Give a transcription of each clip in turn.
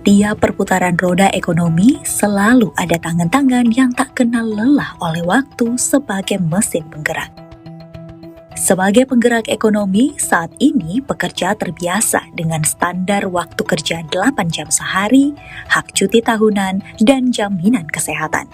setiap perputaran roda ekonomi selalu ada tangan-tangan yang tak kenal lelah oleh waktu sebagai mesin penggerak. Sebagai penggerak ekonomi, saat ini pekerja terbiasa dengan standar waktu kerja 8 jam sehari, hak cuti tahunan, dan jaminan kesehatan.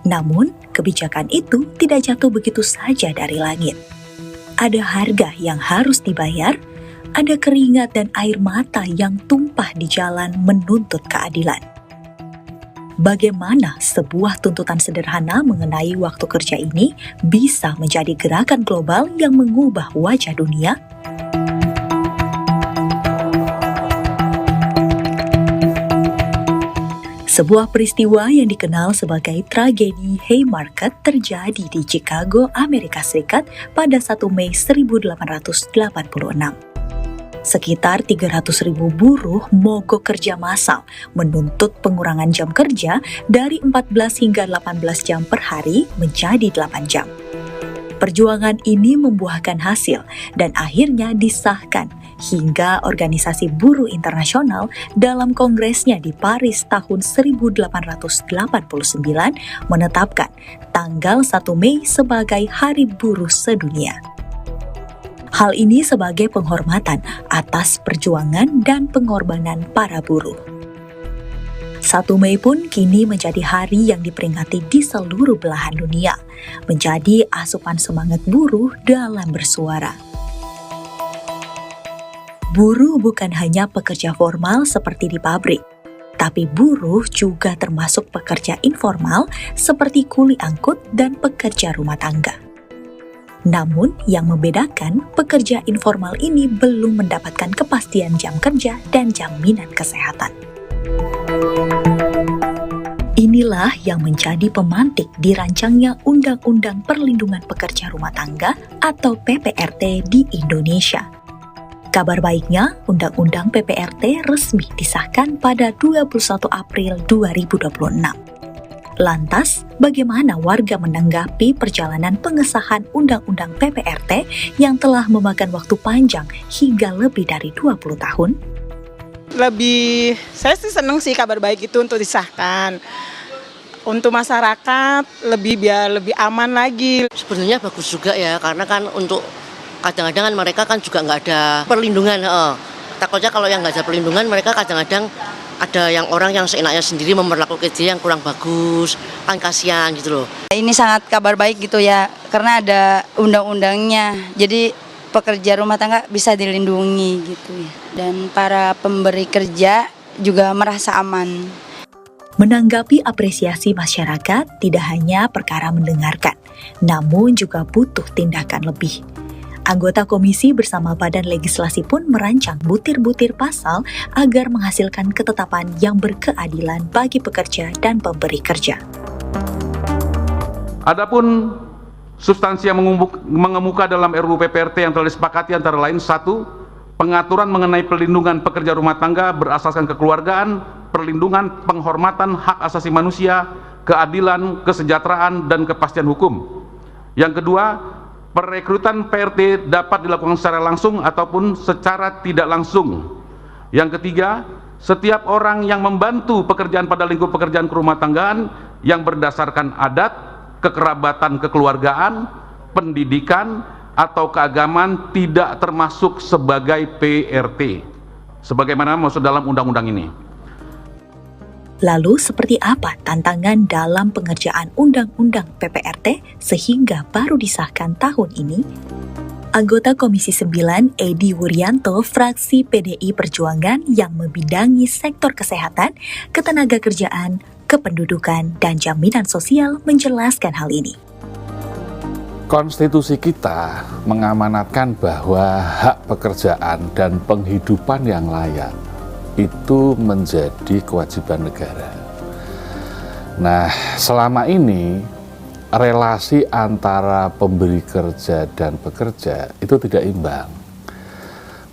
Namun, kebijakan itu tidak jatuh begitu saja dari langit. Ada harga yang harus dibayar, ada keringat dan air mata yang tumpah di jalan menuntut keadilan. Bagaimana sebuah tuntutan sederhana mengenai waktu kerja ini bisa menjadi gerakan global yang mengubah wajah dunia? Sebuah peristiwa yang dikenal sebagai tragedi Haymarket terjadi di Chicago, Amerika Serikat pada 1 Mei 1886. Sekitar 300.000 buruh mogok kerja massal menuntut pengurangan jam kerja dari 14 hingga 18 jam per hari menjadi 8 jam. Perjuangan ini membuahkan hasil dan akhirnya disahkan hingga Organisasi Buruh Internasional dalam kongresnya di Paris tahun 1889 menetapkan tanggal 1 Mei sebagai Hari Buruh Sedunia. Hal ini sebagai penghormatan atas perjuangan dan pengorbanan para buruh. 1 Mei pun kini menjadi hari yang diperingati di seluruh belahan dunia, menjadi asupan semangat buruh dalam bersuara. Buruh bukan hanya pekerja formal seperti di pabrik, tapi buruh juga termasuk pekerja informal seperti kuli angkut dan pekerja rumah tangga. Namun, yang membedakan, pekerja informal ini belum mendapatkan kepastian jam kerja dan jaminan kesehatan. Inilah yang menjadi pemantik dirancangnya Undang-Undang Perlindungan Pekerja Rumah Tangga atau PPRT di Indonesia. Kabar baiknya, Undang-Undang PPRT resmi disahkan pada 21 April 2026. Lantas, bagaimana warga menanggapi perjalanan pengesahan Undang-Undang PPRT yang telah memakan waktu panjang hingga lebih dari 20 tahun? Saya sih senang sih kabar baik itu untuk disahkan. Untuk masyarakat biar lebih aman lagi. Sebenarnya bagus juga ya, karena kan untuk kadang-kadang kan mereka kan juga nggak ada perlindungan. Takutnya kalau yang nggak ada perlindungan, mereka kadang-kadang ada yang orang yang seenaknya sendiri memperlakukan dia yang kurang bagus, kan kasihan gitu loh. Ini sangat kabar baik gitu ya, karena ada undang-undangnya, jadi pekerja rumah tangga bisa dilindungi gitu ya. Dan para pemberi kerja juga merasa aman. Menanggapi apresiasi masyarakat tidak hanya perkara mendengarkan, namun juga butuh tindakan lebih. Anggota komisi bersama Badan Legislasi pun merancang butir-butir pasal agar menghasilkan ketetapan yang berkeadilan bagi pekerja dan pemberi kerja. Adapun substansi yang mengemuka dalam RUU PPRT yang telah disepakati antara lain: 1. Pengaturan mengenai perlindungan pekerja rumah tangga berasaskan kekeluargaan, perlindungan penghormatan hak asasi manusia, keadilan, kesejahteraan, dan kepastian hukum. Yang kedua, perekrutan PRT dapat dilakukan secara langsung ataupun secara tidak langsung. Yang ketiga, setiap orang yang membantu pekerjaan pada lingkup pekerjaan kerumah tanggaan yang berdasarkan adat, kekerabatan kekeluargaan, pendidikan, atau keagamaan tidak termasuk sebagai PRT, sebagaimana maksud dalam undang-undang ini. Lalu seperti apa tantangan dalam pengerjaan Undang-Undang PPRT sehingga baru disahkan tahun ini? Anggota Komisi 9 Edi Wuryanto, fraksi PDI Perjuangan yang membidangi sektor kesehatan, ketenagakerjaan, kependudukan, dan jaminan sosial menjelaskan hal ini. Konstitusi kita mengamanatkan bahwa hak pekerjaan dan penghidupan yang layak itu menjadi kewajiban negara. Nah, selama ini relasi antara pemberi kerja dan pekerja itu tidak imbang.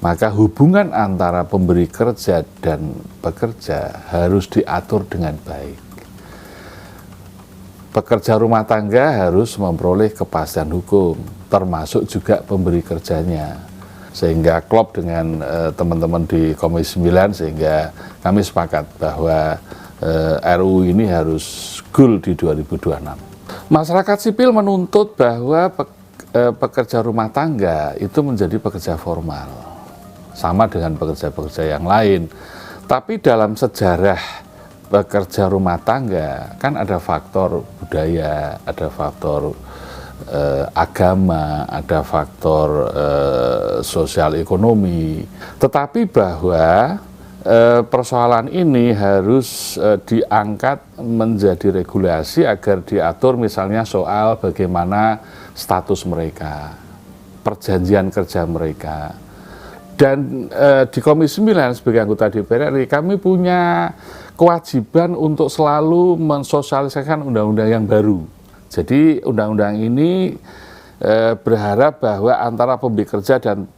Maka hubungan antara pemberi kerja dan pekerja harus diatur dengan baik. Pekerja rumah tangga harus memperoleh kepastian hukum, termasuk juga pemberi kerjanya. sehingga klop dengan teman-teman di Komisi 9, sehingga kami sepakat bahwa RUU ini harus goal di 2026. Masyarakat sipil menuntut bahwa pekerja rumah tangga itu menjadi pekerja formal, sama dengan pekerja-pekerja yang lain. Tapi dalam sejarah pekerja rumah tangga kan ada faktor budaya, ada faktor agama, ada faktor sosial ekonomi. Tetapi bahwa persoalan ini harus diangkat menjadi regulasi agar diatur, misalnya soal bagaimana status mereka, perjanjian kerja mereka. Dan di Komisi 9 sebagai anggota DPR RI kami punya kewajiban untuk selalu mensosialisasikan undang-undang yang baru. Jadi undang-undang ini berharap bahwa antara pemberi kerja dan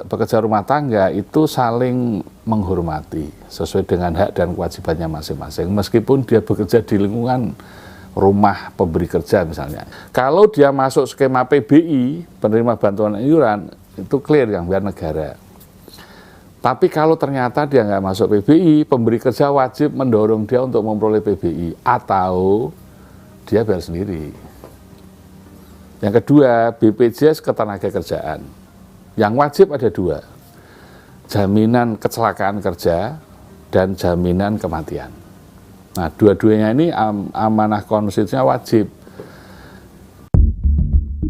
pekerja rumah tangga itu saling menghormati sesuai dengan hak dan kewajibannya masing-masing, meskipun dia bekerja di lingkungan rumah pemberi kerja misalnya. Kalau dia masuk skema PBI, penerima bantuan iuran, itu clear yang biar negara. Tapi kalau ternyata dia nggak masuk PBI, pemberi kerja wajib mendorong dia untuk memperoleh PBI, atau dia bayar sendiri. Yang kedua, BPJS Ketenagakerjaan. Yang wajib ada dua, jaminan kecelakaan kerja dan jaminan kematian. Nah, dua-duanya ini amanah konstitusinya wajib.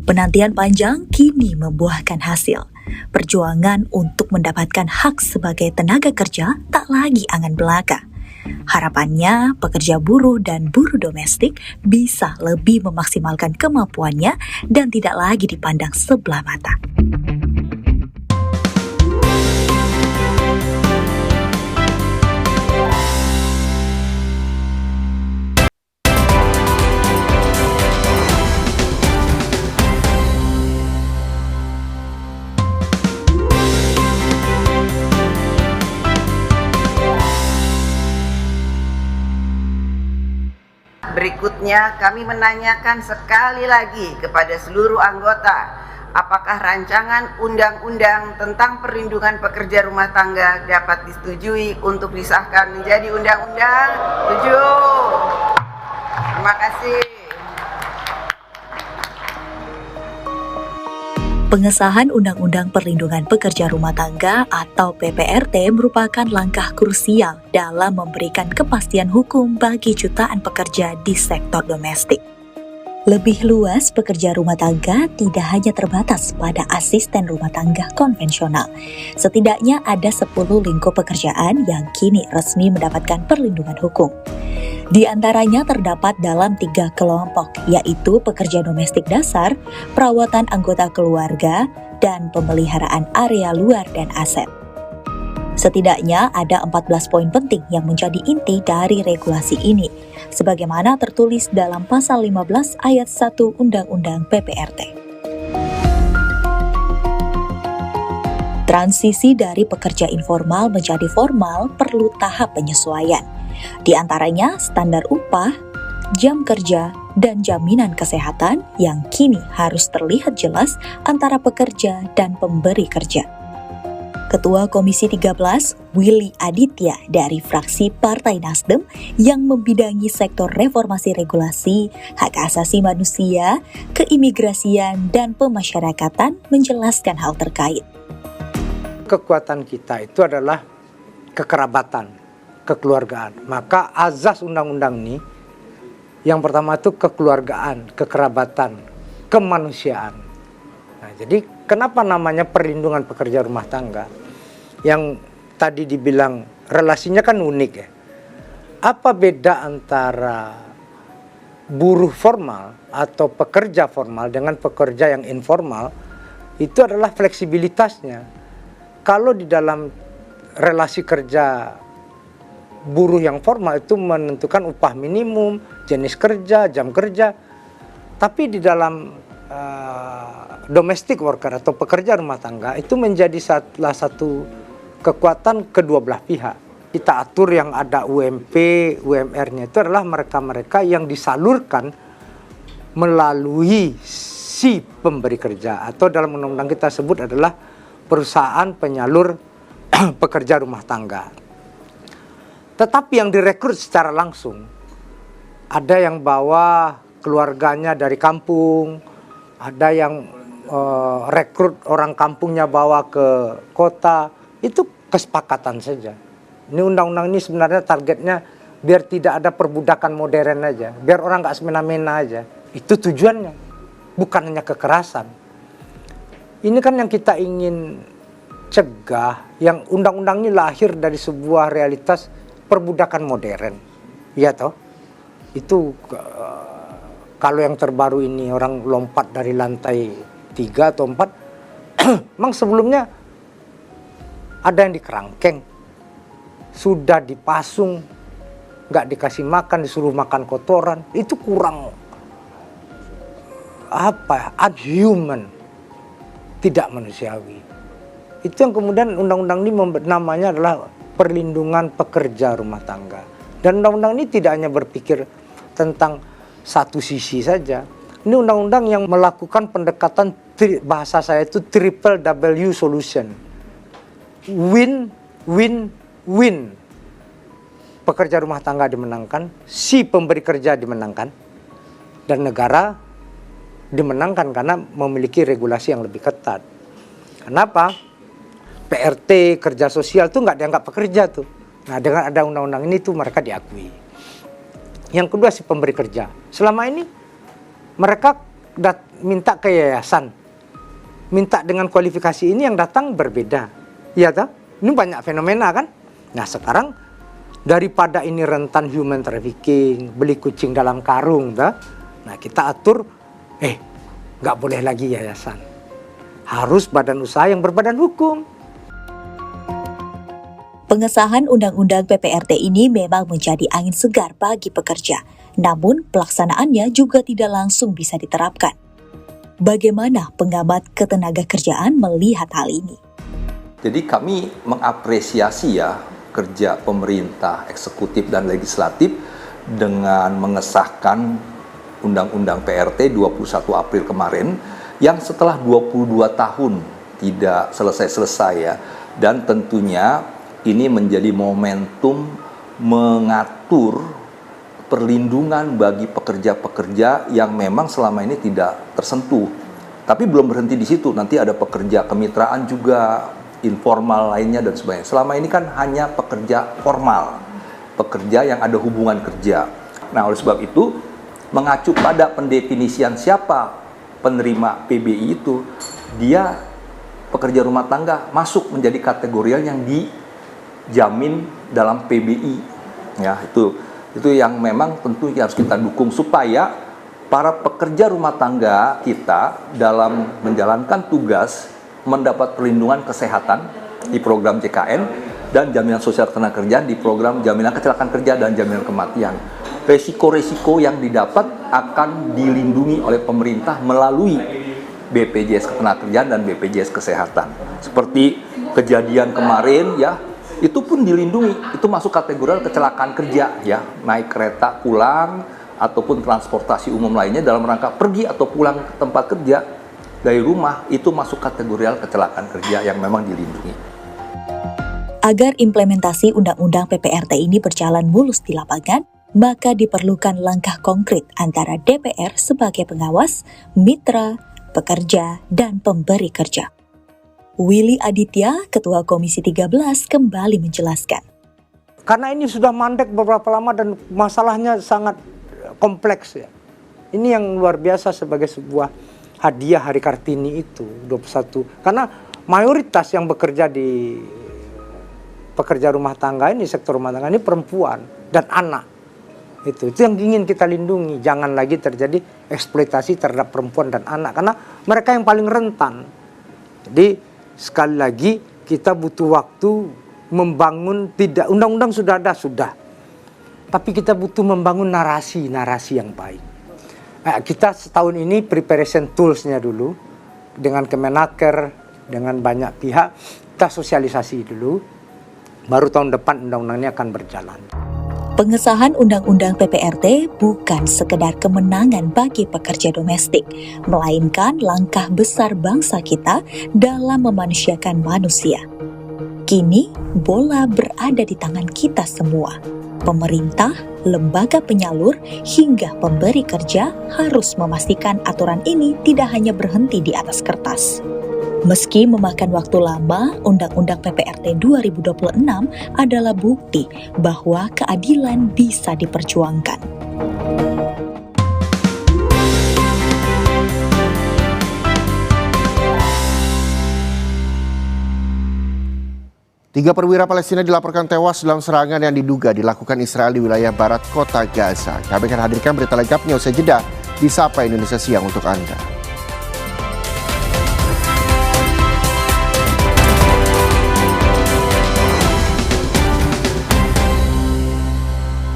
Penantian panjang kini membuahkan hasil. Perjuangan untuk mendapatkan hak sebagai tenaga kerja tak lagi angan belaka. Harapannya, pekerja buruh dan buruh domestik bisa lebih memaksimalkan kemampuannya dan tidak lagi dipandang sebelah mata. Berikutnya kami menanyakan sekali lagi kepada seluruh anggota, apakah rancangan undang-undang tentang perlindungan pekerja rumah tangga dapat disetujui untuk disahkan menjadi undang-undang? Setuju. Terima kasih. Pengesahan Undang-Undang Perlindungan Pekerja Rumah Tangga atau PPRT merupakan langkah krusial dalam memberikan kepastian hukum bagi jutaan pekerja di sektor domestik. Lebih luas, pekerja rumah tangga tidak hanya terbatas pada asisten rumah tangga konvensional. Setidaknya ada 10 lingkup pekerjaan yang kini resmi mendapatkan perlindungan hukum. Di antaranya terdapat dalam 3 kelompok, yaitu pekerja domestik dasar, perawatan anggota keluarga, dan pemeliharaan area luar dan aset. Setidaknya ada 14 poin penting yang menjadi inti dari regulasi ini, sebagaimana tertulis dalam pasal 15 ayat 1 Undang-Undang PPRT. Transisi dari pekerja informal menjadi formal perlu tahap penyesuaian. Di antaranya standar upah, jam kerja, dan jaminan kesehatan yang kini harus terlihat jelas antara pekerja dan pemberi kerja. Ketua Komisi 13, Willy Aditya dari fraksi Partai Nasdem yang membidangi sektor reformasi regulasi, hak asasi manusia, keimigrasian, dan pemasyarakatan menjelaskan hal terkait. Kekuatan kita itu adalah kekerabatan, kekeluargaan. Maka azas undang-undang ini yang pertama itu kekeluargaan, kekerabatan, kemanusiaan. Nah, jadi kenapa namanya perlindungan pekerja rumah tangga? Yang tadi dibilang relasinya kan unik ya. Apa beda antara buruh formal atau pekerja formal dengan pekerja yang informal? Itu adalah fleksibilitasnya. Kalau di dalam relasi kerja buruh yang formal itu menentukan upah minimum, jenis kerja, jam kerja. Tapi di dalam domestic worker atau pekerja rumah tangga itu menjadi salah satu kekuatan kedua belah pihak. Kita atur yang ada UMP, UMR-nya itu adalah mereka-mereka yang disalurkan melalui si pemberi kerja, atau dalam undang-undang kita sebut adalah perusahaan penyalur pekerja rumah tangga. Tetapi yang direkrut secara langsung, ada yang bawa keluarganya dari kampung, ada yang rekrut orang kampungnya bawa ke kota, itu kesepakatan saja. Ini undang-undang ini sebenarnya targetnya biar tidak ada perbudakan modern aja, biar orang nggak semena-mena aja. Itu tujuannya, bukan hanya kekerasan. Ini kan yang kita ingin cegah, yang undang-undang ini lahir dari sebuah realitas perbudakan modern. Iya toh? Itu kalau yang terbaru ini orang lompat dari lantai 3 atau 4, memang sebelumnya ada yang dikerangkeng, sudah dipasung, nggak dikasih makan, disuruh makan kotoran, itu kurang unhuman, tidak manusiawi. Itu yang kemudian undang-undang ini namanya adalah perlindungan pekerja rumah tangga. Dan undang-undang ini tidak hanya berpikir tentang satu sisi saja. Ini undang-undang yang melakukan pendekatan, bahasa saya itu triple W solution. Win, win, win. Pekerja rumah tangga dimenangkan, si pemberi kerja dimenangkan, dan negara dimenangkan karena memiliki regulasi yang lebih ketat. Kenapa? PRT, kerja sosial itu nggak dianggap pekerja tuh. Nah, dengan ada undang-undang ini tuh mereka diakui. Yang kedua, si pemberi kerja. Selama ini mereka minta ke yayasan, minta dengan kualifikasi ini, yang datang berbeda. Iya toh? Ini banyak fenomena kan? Nah, sekarang daripada ini rentan human trafficking, beli kucing dalam karung, toh? Nah, kita atur, nggak boleh lagi yayasan. Harus badan usaha yang berbadan hukum. Pengesahan Undang-Undang PPRT ini memang menjadi angin segar bagi pekerja, namun pelaksanaannya juga tidak langsung bisa diterapkan. Bagaimana pengamat ketenagakerjaan melihat hal ini? Jadi kami mengapresiasi ya kerja pemerintah, eksekutif dan legislatif dengan mengesahkan Undang-Undang PRT 21 April kemarin yang setelah 22 tahun tidak selesai-selesai ya, dan tentunya ini menjadi momentum mengatur perlindungan bagi pekerja-pekerja yang memang selama ini tidak tersentuh. Tapi belum berhenti di situ, nanti ada pekerja kemitraan juga, informal lainnya dan sebagainya. Selama ini kan hanya pekerja formal, pekerja yang ada hubungan kerja. Nah, oleh sebab itu, mengacu pada pendefinisian siapa penerima PBI itu, dia pekerja rumah tangga masuk menjadi kategori yang dijamin dalam PBI. Ya, itu yang memang tentu harus kita dukung supaya para pekerja rumah tangga kita dalam menjalankan tugas mendapat perlindungan kesehatan di program JKN dan jaminan sosial ketenagakerjaan di program jaminan kecelakaan kerja dan jaminan kematian. Resiko-resiko yang didapat akan dilindungi oleh pemerintah melalui BPJS Ketenagakerjaan dan BPJS Kesehatan. Seperti kejadian kemarin ya, itu pun dilindungi, itu masuk kategori kecelakaan kerja ya, naik kereta pulang ataupun transportasi umum lainnya dalam rangka pergi atau pulang ke tempat kerja dari rumah, itu masuk kategori kecelakaan kerja yang memang dilindungi. Agar implementasi Undang-Undang PPRT ini berjalan mulus di lapangan, maka diperlukan langkah konkret antara DPR sebagai pengawas, mitra, pekerja, dan pemberi kerja. Willy Aditya, Ketua Komisi 13, kembali menjelaskan. Karena ini sudah mandek beberapa lama dan masalahnya sangat kompleks ya. Ini yang luar biasa sebagai sebuah hadiah Hari Kartini itu, 21. Karena mayoritas yang bekerja di pekerja rumah tangga ini, sektor rumah tangga ini perempuan dan anak. Itu yang ingin kita lindungi. Jangan lagi terjadi eksploitasi terhadap perempuan dan anak. Karena mereka yang paling rentan. Jadi sekali lagi kita butuh waktu membangun, tidak undang-undang sudah ada, sudah. Tapi kita butuh membangun narasi yang baik. Kita setahun ini preparation tools-nya dulu dengan Kemenaker, dengan banyak pihak, kita sosialisasi dulu. Baru tahun depan undang-undang ini akan berjalan. Pengesahan Undang-Undang PPRT bukan sekedar kemenangan bagi pekerja domestik, melainkan langkah besar bangsa kita dalam memanusiakan manusia. Kini, bola berada di tangan kita semua. Pemerintah, lembaga penyalur, hingga pemberi kerja harus memastikan aturan ini tidak hanya berhenti di atas kertas. Meski memakan waktu lama, Undang-Undang PPRT 2026 adalah bukti bahwa keadilan bisa diperjuangkan. Tiga perwira Palestina dilaporkan tewas dalam serangan yang diduga dilakukan Israel di wilayah barat kota Gaza. Kami akan hadirkan berita lengkapnya usai jeda di Sapa Indonesia Siang untuk Anda.